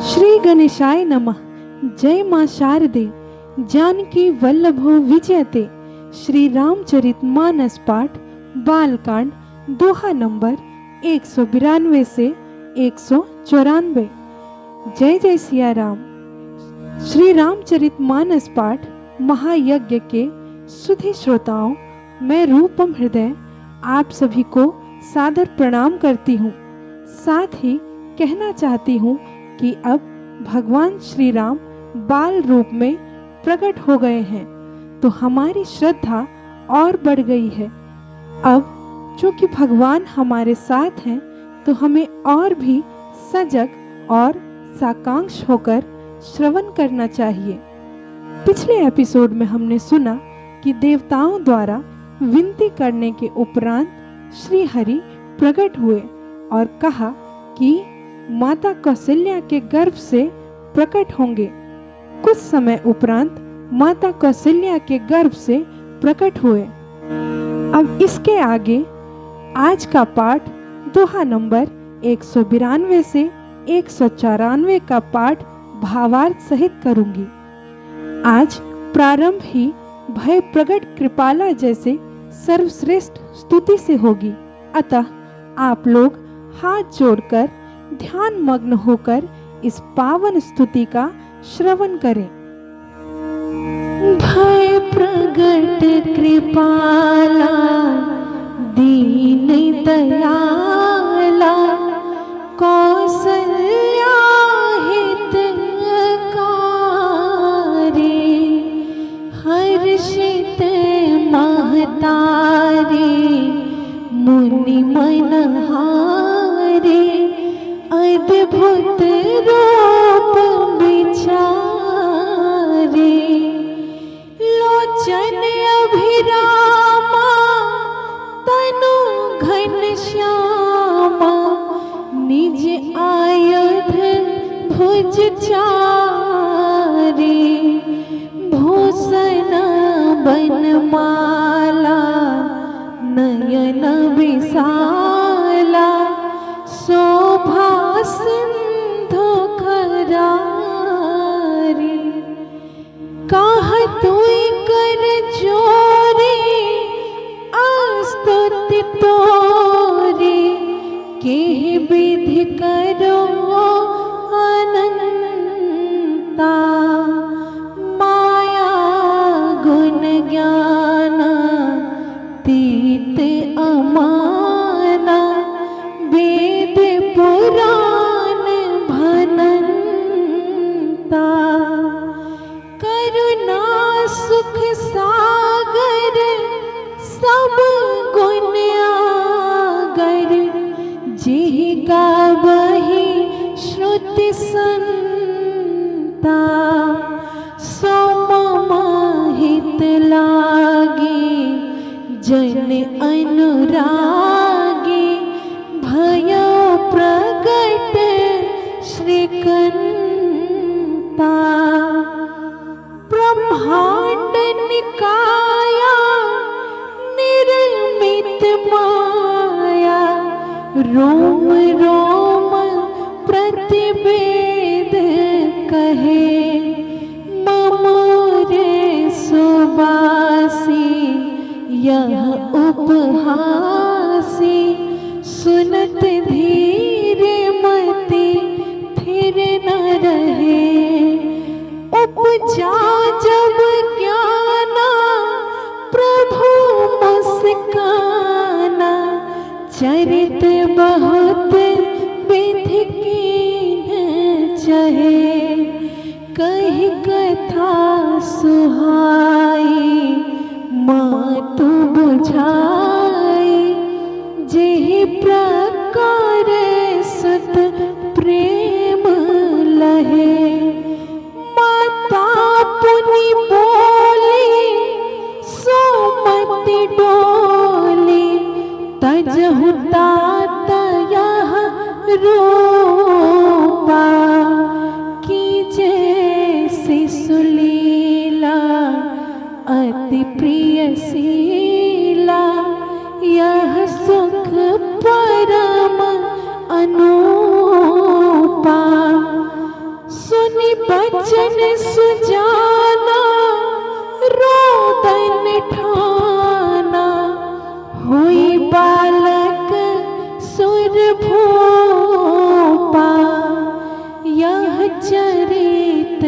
श्री गणेशाय नमः। जय मां शारदे, जानकी वल्लभो विजयते। श्री रामचरित मानस पाठ बालकांड दोहा नंबर 192 से 194। जय जय सिया राम। श्री रामचरित मानस पाठ महायज्ञ के सुधी श्रोताओं, मैं रूपम हृदय आप सभी को सादर प्रणाम करती हूँ। साथ ही कहना चाहती हूँ कि अब भगवान श्री राम बाल रूप में प्रकट हो गए हैं, तो हमारी श्रद्धा और बढ़ गई है। अब चूंकि भगवान हमारे साथ हैं, तो हमें और भी सजग और साकांक्ष होकर श्रवण करना चाहिए। पिछले एपिसोड में हमने सुना कि देवताओं द्वारा विनती करने के उपरांत श्री हरि प्रकट हुए और कहा कि माता कौशल्या के गर्भ से प्रकट होंगे। कुछ समय उपरांत माता कौशल्या के गर्भ से प्रकट हुए। अब इसके आगे आज का पाठ दोहा नंबर 192 से 194 का पाठ भावार्थ सहित करूंगी। आज प्रारंभ ही भय प्रकट कृपाला जैसे सर्वश्रेष्ठ स्तुति से होगी। अतः आप लोग हाथ जोड़कर ध्यान मग्न होकर इस पावन स्तुति का श्रवण करें। भय प्रगट कृपाला, दीन दयाला, कौशल्या हितकारी, हर्षित महतारी, मुनि मनहारी, अद्भुत रूप विचारे, लोचन अभिरामा, तनु घनश्यामा, निज आयुध भुज चारी, भूषण बनमाला, नयन विशाला, शोभा सिंधु खरारी, कहतुई कर जोरी, अस्तुति तोरी, के विधि करो अनंता, माया गुण ज्ञान तीत अमाना, वेद पुराण भनंता, करुणा सुख सागर, सब गुण आगर, जिहि गावहि श्रुति संता, सो मम हित लागे, जन अनुरागी, भयो प्रगट श्रीकंता, ब्रह्मांड निकाया, निर्मित माया, रोम रोम प्रतिवेद कहे, ममोरे सुबासी, यह उपहासी, सुनत धीरे मति फिर न रहे, उपजा जब ज्ञाना, प्रभु मुस्काना, चरित बहुत विधि कीन चहे, कही कथा सुहाई, मातु बुझाई, जेहि प्रकार सुत प्रेम लहे, माता पुनि बोली, सोमति डोली, तजहु तात यह रूपा, कीजे शिशु लीला, बचन सुजाना रोदन ठाना, हुई बालक सुर भूपा। यह चरित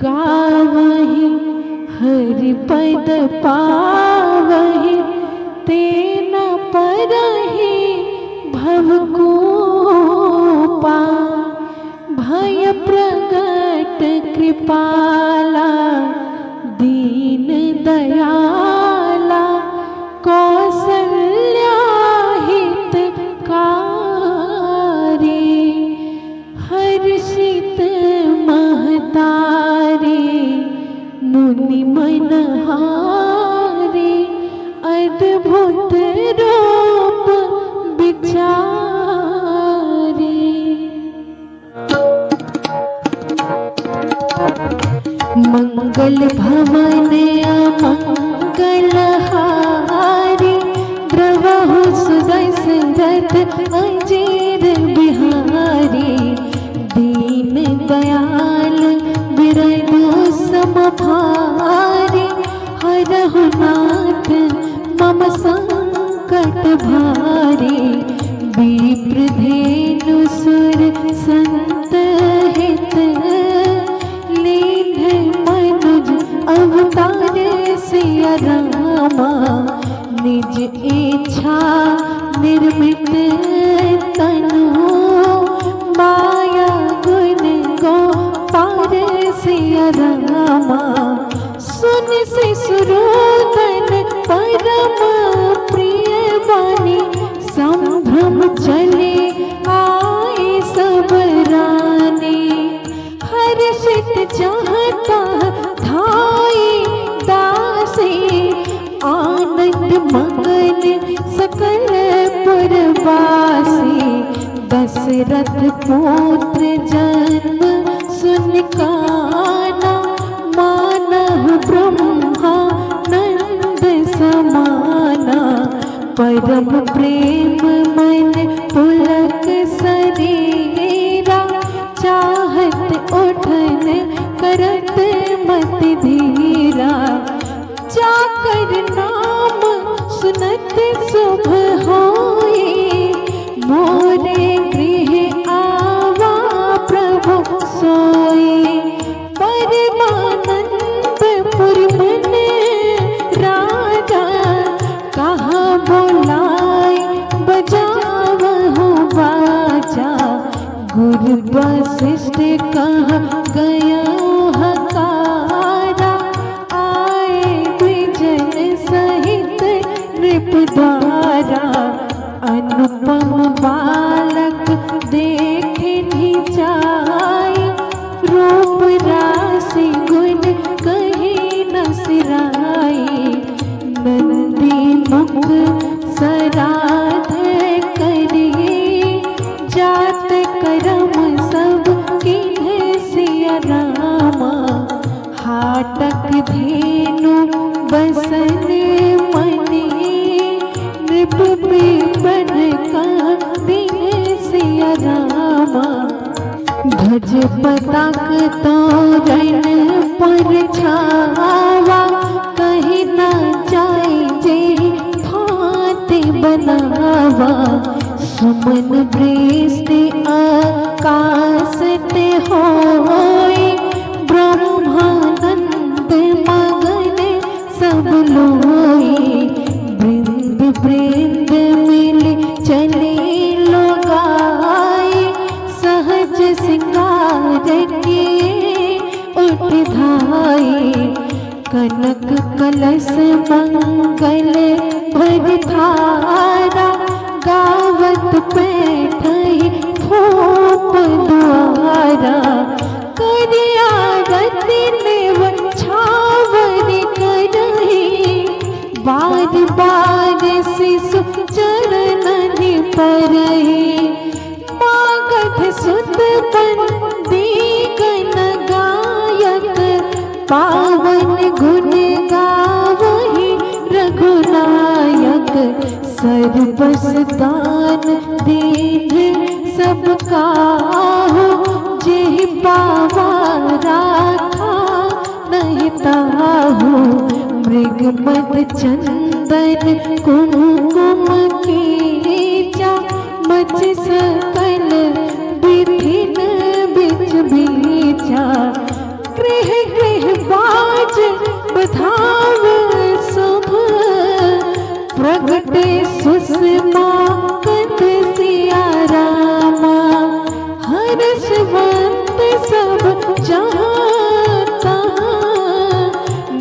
गावहि हरि पद पावहि, तेन परहि भवकूपा। भय प्रगट कृपाला दीन दयाला, कौसल्या हितकारी। हर्षित महतारी मुनि मनहारी, अद्भुत रूप विचारी। मंगल भवन अमंगलहारी, द्रवहु सुदशरथ अजीर बिहारी। दीन दयाल बिरदु समभारी, हरहु नाथ मम संकट भारी। विप्रधेनु सुर संत हित, लीन मनुज अवतार सिया रामा। निज इच्छा निर्मित तनु, माया गुण गोपार सिया रामा। सुन शिशुरोदन परम प्रिय वाणी, संभ्रम चले आए सब रानी। हर्षित चाहता धाई दासी, आनंद मगन सकल पुरवासी। दशरथ पुत्र जन्म सुन काना, मानहु ब्रह्मानंद समाना। परम प्रेम मन पुलक शरीरा, चाहत उठन करत मति धीरा। जाकर नाम सुनत शुभ होई, मोरे गृह आवा प्रभु सोई। परमानंदपुर मन राजा, कहाँ बोलाए बजावहु बाजा। गुरु वशिष्ठ कहाँ गया हकारा, आए द्विजन सहित नृपद्वारा। अनुपम बालक देखे जाय, रूप राशि गुण कही न सिराई। नंदी मुख सराध करिए, जात करम सब किन्हे सिया रामा। हाटक धेनु बसन मनी, नृप विपन का दिन सिया रामा। ध्वज पताक तोरण पर छावा, कहीं न जाए जे भांति बनावा। सुमन वृष्टि आकाश ते होई, ब्रह्मानंद मगन सब लोई। वृंद वृंद मिल चले लोगाई, सहज सिंगार किए उठ धाई। कनक कलश मंगल भर धारा, गावत बैठई भूप द्वारा। करिया रति नेव छावर करही, बार बार शिशु चरणनि परही। मागध सुत बंदी गण गायक, पावन गुण गावहि रघुनायक। सर्वस दान दीन सब काहू, जेहि पावा सीता हो, मृगमद चंदन कुमकुम कीचा, मच सकल विधिन बिच बीचा। गृह गृह बाज बधाव शुभ, प्रगटे सुषमा कंठ सिया रामा। हर्षवंत सब चाहता,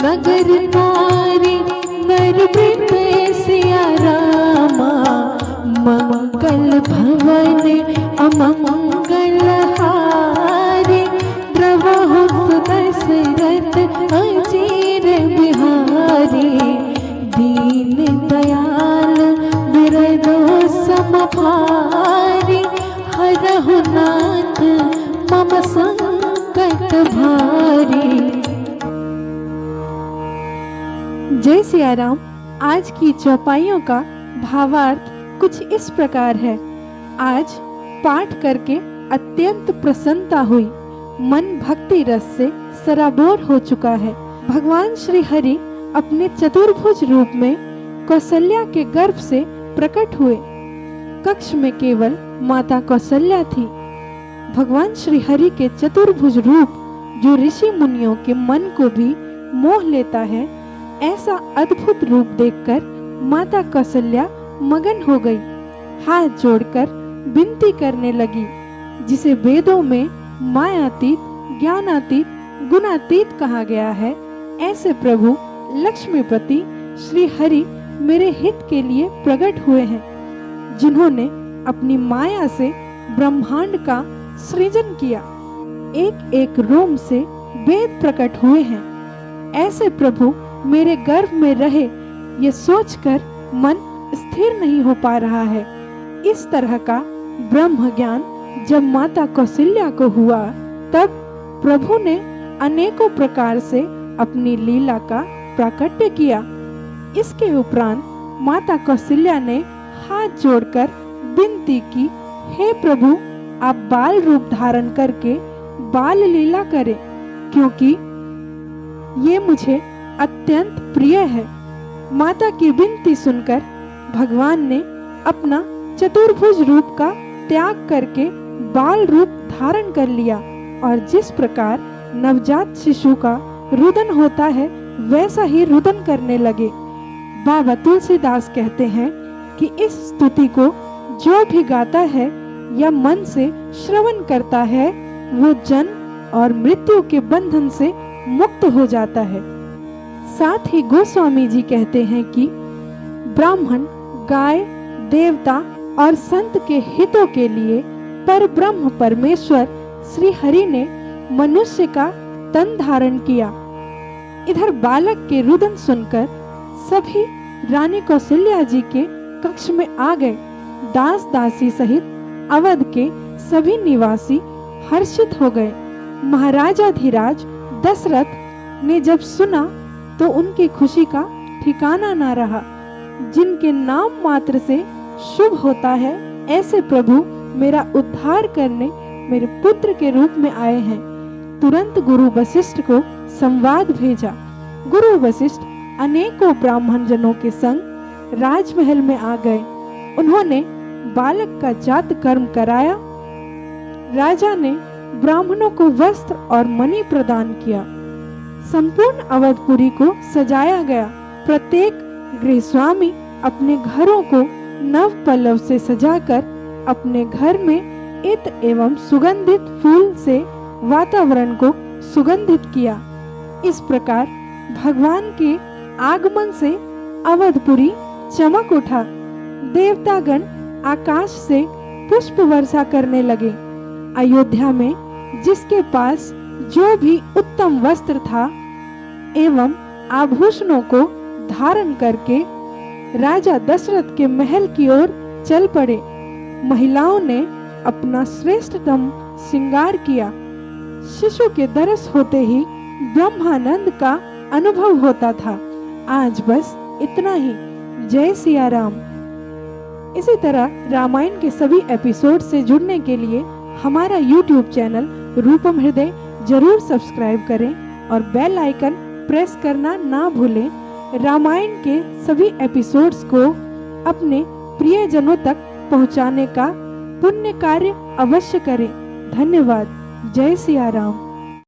नगर नारी नर वृंद सिया रामा। मंगल भवन अमंगल हारी, द्रवहु दशरथ अजीर बिहारी। दीन दयाल बिरदो समभारी, हरहु नाथ मम संकट भारी। जय सिया राम। आज की चौपाइयों का भावार्थ कुछ इस प्रकार है। आज पाठ करके अत्यंत प्रसन्नता हुई, मन भक्ति रस से सराबोर हो चुका है। भगवान श्री हरि अपने चतुर्भुज रूप में कौशल्या के गर्भ से प्रकट हुए। कक्ष में केवल माता कौशल्या थी। भगवान श्री हरि के चतुर्भुज रूप जो ऋषि मुनियों के मन को भी मोह लेता है, ऐसा अद्भुत रूप देखकर माता कौशल्या मगन हो गई। हाथ जोड़कर विनती करने लगी, जिसे वेदों में मायातीत, ज्ञानातीत, गुणातीत कहा गया है, ऐसे प्रभु लक्ष्मीपति श्री हरि मेरे हित के लिए प्रकट हुए हैं, जिन्होंने अपनी माया से ब्रह्मांड का सृजन किया। एक एक रोम से वेद प्रकट हुए हैं। ऐसे प्रभु मेरे गर्भ में रहे, ये सोचकर मन स्थिर नहीं हो पा रहा है। इस तरह का ब्रह्म ज्ञान जब माता कौशल्या को हुआ, तब प्रभु ने अनेकों प्रकार से अपनी लीला का प्राकट्य किया। इसके उपरांत माता कौशल्या ने हाथ जोड़कर विनती की, हे प्रभु, आप बाल रूप धारण करके बाल लीला करें, क्योंकि ये मुझे अत्यंत प्रिय है। माता की विनती सुनकर भगवान ने अपना चतुर्भुज रूप का त्याग करके बाल रूप धारण कर लिया, और जिस प्रकार नवजात शिशु का रुदन होता है, वैसा ही रुदन करने लगे। बाबा तुलसीदास कहते हैं कि इस स्तुति को जो भी गाता है या मन से श्रवण करता है, वो जन्म और मृत्यु के बंधन से मुक्त हो जाता है। साथ ही गोस्वामी जी कहते हैं कि ब्राह्मण, गाय, देवता और संत के हितों के लिए पर ब्रह्म परमेश्वर श्री हरि ने मनुष्य का तन धारण किया। इधर बालक के रुदन सुनकर सभी रानी कौशल्या जी के कक्ष में आ गए। दास दासी सहित अवध के सभी निवासी हर्षित हो गए। महाराजाधिराज दशरथ ने जब सुना तो उनकी खुशी का ठिकाना ना रहा। जिनके नाम मात्र से शुभ होता है, ऐसे प्रभु मेरा उद्धार करने मेरे पुत्र के रूप में आए हैं। तुरंत गुरु वशिष्ठ को संवाद भेजा। गुरु वशिष्ठ अनेकों ब्राह्मण जनों के संग राजमहल में आ गए। उन्होंने बालक का जात कर्म कराया। राजा ने ब्राह्मणों को वस्त्र और मणि प्रदान किया। संपूर्ण अवधपुरी को सजाया गया। प्रत्येक गृहस्वामी अपने घरों को नव पल्लव से सजाकर अपने घर में इत्र एवं सुगंधित फूल से वातावरण को सुगंधित किया। इस प्रकार भगवान के आगमन से अवधपुरी चमक उठा। देवतागण आकाश से पुष्प वर्षा करने लगे। अयोध्या में जिसके पास जो भी उत्तम वस्त्र था एवं आभूषणों को धारण करके राजा दशरथ के महल की ओर चल पड़े। महिलाओं ने अपना श्रेष्ठतम श्रृंगार किया। शिशु के दर्श होते ही ब्रह्मानंद का अनुभव होता था। आज बस इतना ही। जय सिया राम। इसी तरह रामायण के सभी एपिसोड से जुड़ने के लिए हमारा YouTube चैनल रूपम हृदय जरूर सब्सक्राइब करें और बेल आइकन प्रेस करना ना भूलें। रामायण के सभी एपिसोड्स को अपने प्रियजनों तक पहुंचाने का पुण्य कार्य अवश्य करें। धन्यवाद। जय सिया राम।